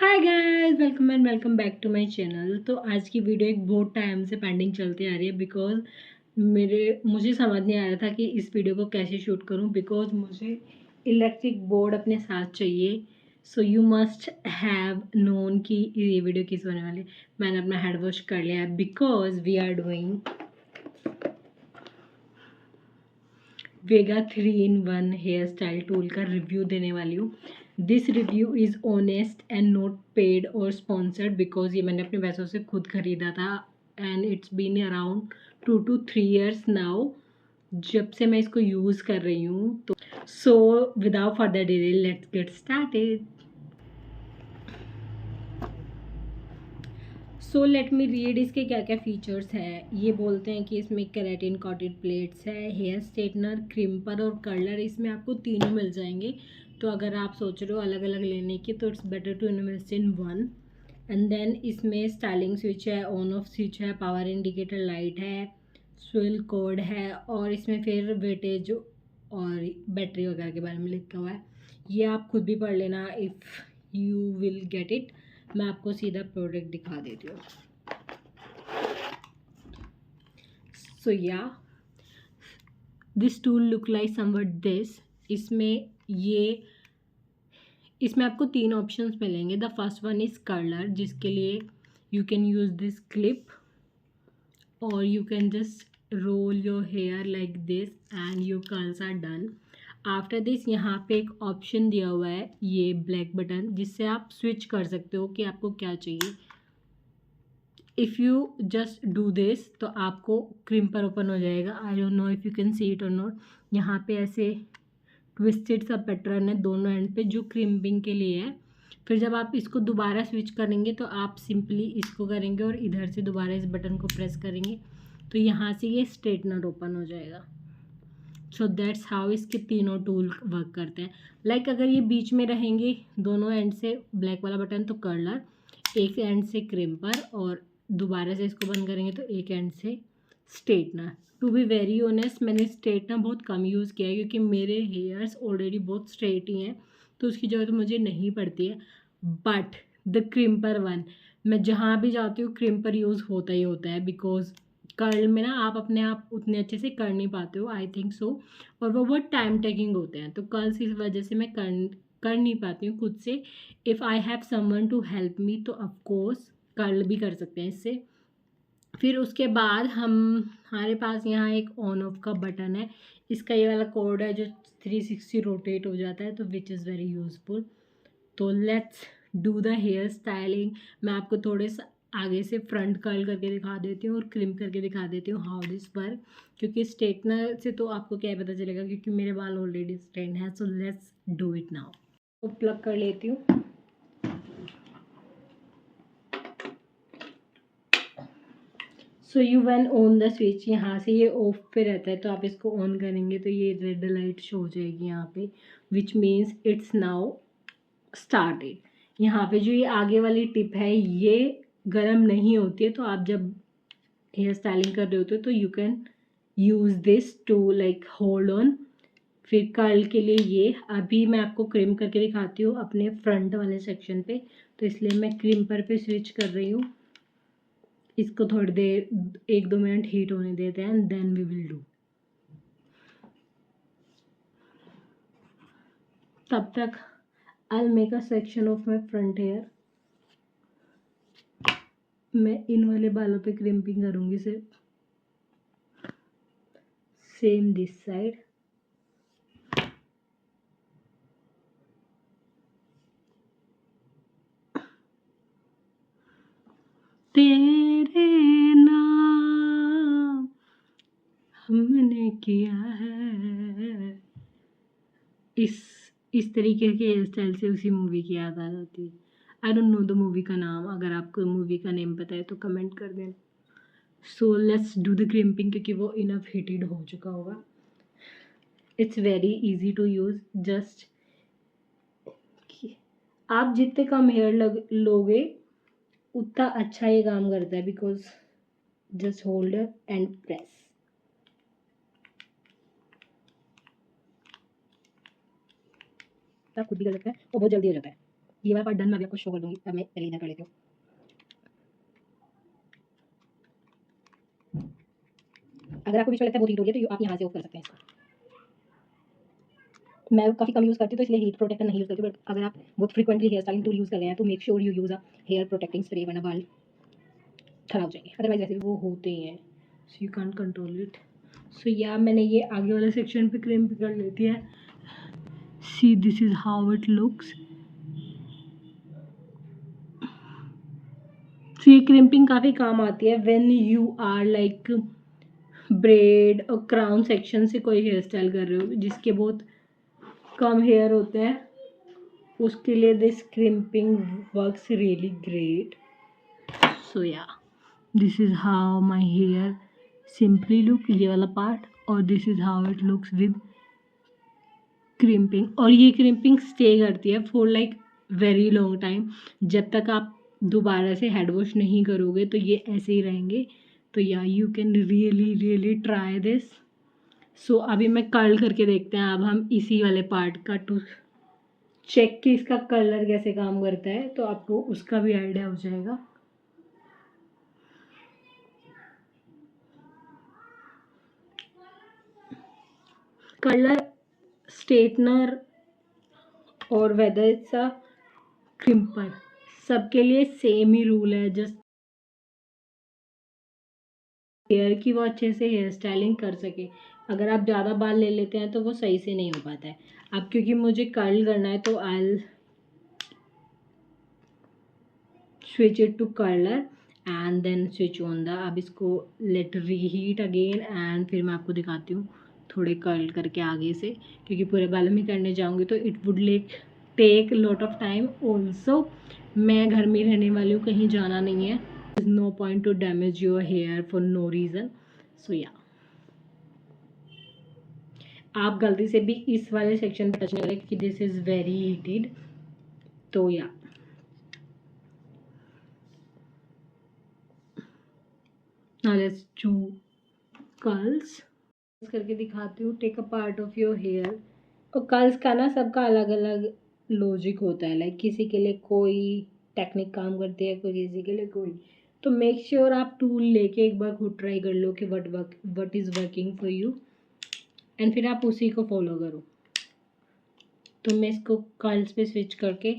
Hi guys, welcome and welcome back to my channel. तो आज की वीडियो एक बहुत टाइम से पेंडिंग चलती आ रही है बिकॉज मुझे समझ नहीं आ रहा था कि इस वीडियो को कैसे शूट करूं बिकॉज मुझे इलेक्ट्रिक बोर्ड अपने साथ चाहिए। So you must have known कि ये वीडियो किस होने वाली। मैंने अपना हेड वॉश कर लिया है because we are doing Vega 3-in-1 hair style tool का रिव्यू देने वाली हूँ। This review is honest and not paid और स्पॉन्सर्ड बिकॉज ये मैंने अपने पैसों से खुद खरीदा था and it's been around 2 to 3 years now जब से मैं इसको यूज़ कर रही हूँ। तो so without further delay let's get started. So let me read इसके क्या क्या फीचर्स है। ये बोलते हैं कि इसमें केराटिन कॉटेड प्लेट्स है, हेयर स्ट्रेटनर, क्रिम्पर और कर्लर इसमें आपको तीनों मिल जाएंगे। तो अगर आप सोच रहे हो अलग अलग लेने की तो it's better to invest in one. And then इसमें स्टाइलिंग स्विच है, ऑन ऑफ स्विच है, पावर इंडिकेटर लाइट है, स्विल कोड है और इसमें फिर वेटेज और बैटरी वगैरह के बारे में लिखा हुआ है। ये आप खुद भी पढ़ लेना if you will get it. मैं आपको सीधा प्रोडक्ट दिखा देती हूँ। So yeah this tool look like somewhat this. इसमें आपको 3 ऑप्शंस मिलेंगे। The first one is curler, जिसके लिए you can use this clip और you can just roll your hair like this and your curls are done. After this यहाँ पे एक option दिया हुआ है, ये ब्लैक बटन, जिससे आप स्विच कर सकते हो कि आपको क्या चाहिए। If you just do this तो आपको क्रिम्पर ओपन हो जाएगा। I don't know if you can see it और नॉट। यहाँ पे ऐसे ट्विस्टेड सा पैटर्न है दोनों एंड पे जो क्रिम्पिंग के लिए है। फिर जब आप इसको दोबारा स्विच करेंगे तो आप सिंपली इसको करेंगे और इधर से दोबारा इस बटन को प्रेस करेंगे तो यहाँ से ये स्ट्रेटनर ओपन हो जाएगा। सो दैट्स हाउ इसके तीनों टूल वर्क करते हैं। लाइक अगर ये बीच में रहेंगे दोनों एंड से ब्लैक वाला बटन तो कर्लर, एक एंड से क्रिम्पर और दोबारा से इसको बंद करेंगे तो एक एंड से straightener. To be very honest मैंने स्ट्रेटनर बहुत कम यूज़ किया है क्योंकि मेरे हेयर्स ऑलरेडी बहुत स्ट्रेट ही हैं तो उसकी ज़रूरत मुझे नहीं पड़ती है। बट द क्रिम्पर वन, मैं जहाँ भी जाती हूँ क्रिम्पर यूज़ होता ही होता है बिकॉज कर्ल में ना आप अपने आप उतने अच्छे से कर नहीं पाते हो, आई थिंक सो। और वो बहुत टाइम टेकिंग होते हैं तो कर्ल्स इस वजह से मैं कर नहीं पाती हूँ खुद से। If I have someone to help me तो ऑफकोर्स कर्ल भी कर सकते हैं इससे। फिर उसके बाद हमारे पास यहाँ एक ऑन ऑफ का बटन है। इसका ये वाला कोड है जो 360 रोटेट हो जाता है तो विच इज़ वेरी यूज़फुल। तो let's do the hair styling. मैं आपको थोड़े सा आगे से फ्रंट कर्ल करके दिखा देती हूँ और क्रिम करके दिखा देती हूँ हाउ दिस वर्क। क्योंकि स्ट्रेटनर से तो आपको क्या पता चलेगा क्योंकि मेरे बाल ऑलरेडी स्ट्रेट हैं। सो लेट्स डू इट नाउ। तो प्लग कर लेती हूँ। So you when on the switch, यहाँ से ये ऑफ पे रहता है तो आप इसको ऑन करेंगे तो ये रेड लाइट शो हो जाएगी यहाँ पे which means it's now started. यहाँ पे जो ये आगे वाली टिप है ये गर्म नहीं होती है तो आप जब हेयर स्टाइलिंग कर रहे होते हो तो you can use this to like hold on. फिर कर्ल के लिए ये अभी मैं आपको क्रिम करके दिखाती हूँ अपने फ्रंट वाले सेक्शन पे तो इसलिए मैं क्रिम्पर पे स्विच कर रही हूँ। इसको थोड़ी देर 1-2 मिनट हीट होने देते हैं and then we will do. तब तक I make a section of my front hair. मैं इन वाले बालों पे क्रिम्पिंग करूँगी सिर्फ। Same this side. तेरे नाम हमने किया है। इस तरीके के हेयर स्टाइल से उसी मूवी की याद आ जाती है। I don't know the movie का नाम, अगर आपको मूवी का नेम पता है तो कमेंट कर देना। So let's do the crimping क्योंकि वो इनफ हीटेड हो चुका होगा। It's very easy to use. Just आप जितने कम हेयर लोगे उतना अच्छा ये काम करता है because just hold and press. आप खुद भी कर सकते हैं और बहुत जल्दी हो जाता है। ये वाला पार्ट डन मैं अभी आपको शो कर दूंगी। अब मैं पहले इधर कर लेती हूँ। अगर आपको बीच में लगता है बहुत हीट हो रही है तो आप यहाँ से ऑफ कर सकते हैं इसको। मैं काफ़ी कम यूज़ करती हूँ तो इसलिए हीट प्रोटेक्टर नहीं यूज़ करती, बट अगर आप बहुत frequently hair styling tool use कर रहे हैं तो make sure you use a hair protecting spray, वरना बाल खराब हो जाएंगे। अदरवाइज ऐसे भी वो होते ही हैं, so you can control it. So yeah मैंने ये आगे वाले सेक्शन पे क्रिम्प कर लेती है। See this is how it looks. So ये क्रिम्पिंग काफ़ी काम आती है when you are like braid और क्राउन सेक्शन से कोई हेयर स्टाइल कर रहे हो जिसके बहुत कम हेयर होते हैं, उसके लिए this crimping works really great. So yeah this is how my hair simply look, ये वाला पार्ट, और this is how it looks with crimping. और ये क्रिम्पिंग स्टे करती है for like very long time, जब तक आप दोबारा से हेड वॉश नहीं करोगे तो ये ऐसे ही रहेंगे। तो yeah you can really really try this. So अभी मैं कर्ल करके देखते हैं अब हम इसी वाले पार्ट का टू चेक कि इसका कलर कैसे काम करता है, तो आपको उसका भी आइडिया हो जाएगा। कलर, स्ट्रेटनर और वेदर इट्स अ क्रिम्पर, सबके लिए सेम ही रूल है। जस्ट हेयर की वो अच्छे से हेयर स्टाइलिंग कर सके। अगर आप ज़्यादा बाल ले लेते हैं तो वो सही से नहीं हो पाता है। अब क्योंकि मुझे कर्ल करना है तो I switch it to curler and then switch on the. अब इसको लेट रीहीट अगेन एंड फिर मैं आपको दिखाती हूँ थोड़े कर्ल करके आगे से, क्योंकि पूरे बालों में करने जाऊँगी तो it would like take lot of time also. मैं घर में रहने वाली हूँ, कहीं जाना नहीं है। No point to damage your hair for no reason. So yeah आप गलती से भी इस वाले सेक्शन पे टच नहीं करें क्योंकि दिस इज़ वेरी हीटेड। तो या नाउ लेट्स डू कर्ल्स करके दिखाती हूँ। Take a part of your hair. और कर्ल्स का ना सबका अलग अलग लॉजिक होता है, लाइक किसी के लिए कोई टेक्निक काम करती है, कोई किसी के लिए कोई। तो मेक श्योर आप टूल लेके एक बार खुद ट्राई कर लो कि what is working for you, and फिर आप उसी को फॉलो करो। तो मैं इसको कर्ल्स पे स्विच करके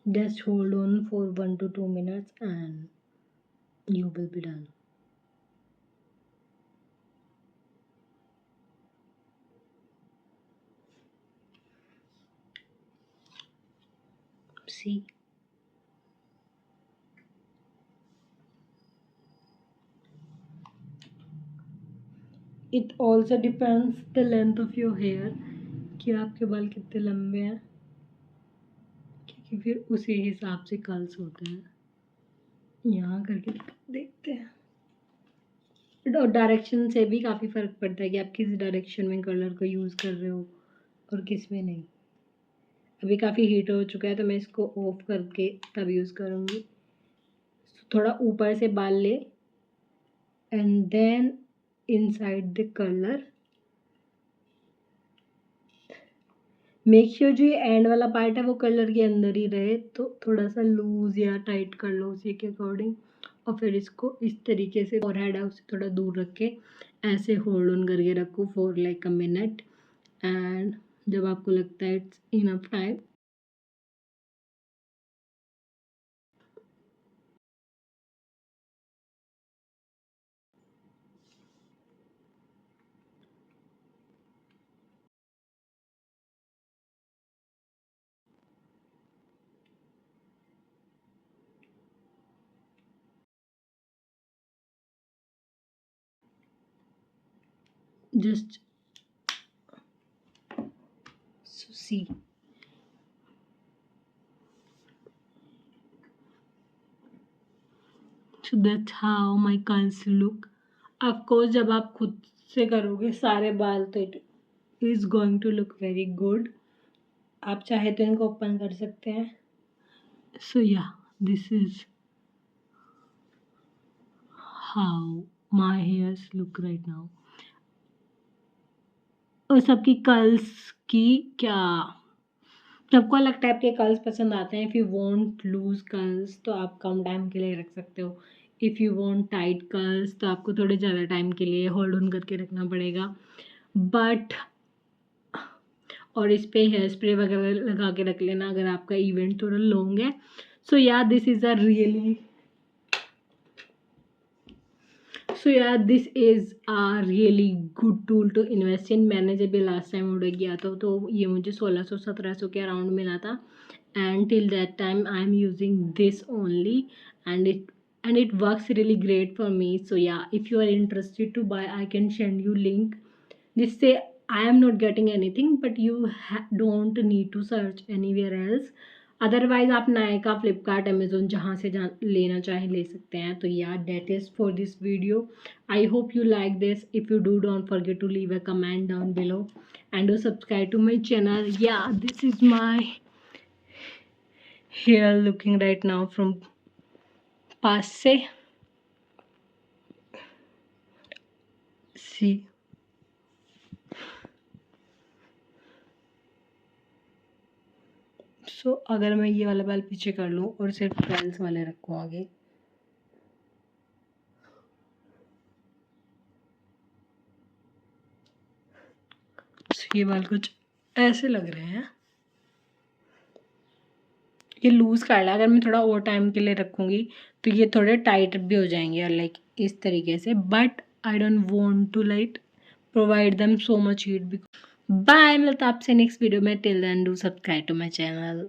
just hold on for 1 to 2 minutes and you will be done. See, it also depends the length of your hair कि आपके बाल कितने लंबे हैं, क्योंकि फिर उसी हिसाब से कर्ल्स होते हैं। यहाँ करके देखते हैं। और डायरेक्शन से भी काफ़ी फ़र्क पड़ता है कि आप किस डायरेक्शन में कलर को यूज़ कर रहे हो और किस में नहीं। अभी काफ़ी हीट हो चुका है तो मैं इसको ऑफ करके तब यूज़ करूँगी। थोड़ा ऊपर से बाल ले and then inside the curler. Make sure जो ये एंड वाला पार्ट है वो कलर के अंदर ही रहे, तो थोड़ा सा लूज़ या टाइट कर लो उसी के अकॉर्डिंग। और फिर इसको इस तरीके से फोरहेड है उससे थोड़ा दूर रख के ऐसे होल्ड ऑन करके रखो for like a minute, and जब आपको लगता है it's enough time, just see. So that's how my curls look. Of course जब आप खुद से करोगे सारे बाल तो it is going to look very good. आप चाहे तो इनको ओपन कर सकते हैं. सो yeah this is how my hairs look right now. और सबकी कर्ल्स की क्या, सबको अलग टाइप के कर्ल्स पसंद आते हैं. If you want loose curls तो आप कम टाइम के लिए रख सकते हो. If you want tight curls तो आपको थोड़े ज़्यादा टाइम के लिए होल्ड ऑन करके रखना पड़ेगा. बट और इस पे हेयर स्प्रे वगैरह लगा के रख लेना अगर आपका इवेंट थोड़ा लॉन्ग है. So yeah this is a really so यार this is a really good tool to invest in. मैंने जब ये लास्ट टाइम ऑर्डर किया था तो ये मुझे 1600-1700 के अराउंड मिला था. And till that time I am using this only and it works really great for me. So yeah, if you are interested to buy, I can send you link. Just say I am not getting anything, but you don't need to search anywhere else. Otherwise आप Nykaa, Flipkart, Amazon जहाँ से जहाँ लेना चाहें ले सकते हैं. तो yeah that is for this video. I hope you like this. If you don't forget to leave a comment down below and do subscribe to my channel. Yeah this is my hair looking right now from पास से. See सो अगर मैं ये वाला बाल पीछे कर लूँ और सिर्फ कर्ल्स वाले रखूँ आगे, ये बाल कुछ ऐसे लग रहे हैं. ये लूज़ कर ला. अगर मैं थोड़ा और टाइम के लिए रखूँगी तो ये थोड़े टाइट भी हो जाएंगे लाइक इस तरीके से. But I don't want to like provide them so much heat. Bye, मिलता आपसे नेक्स्ट वीडियो में. Till then do subscribe to my channel.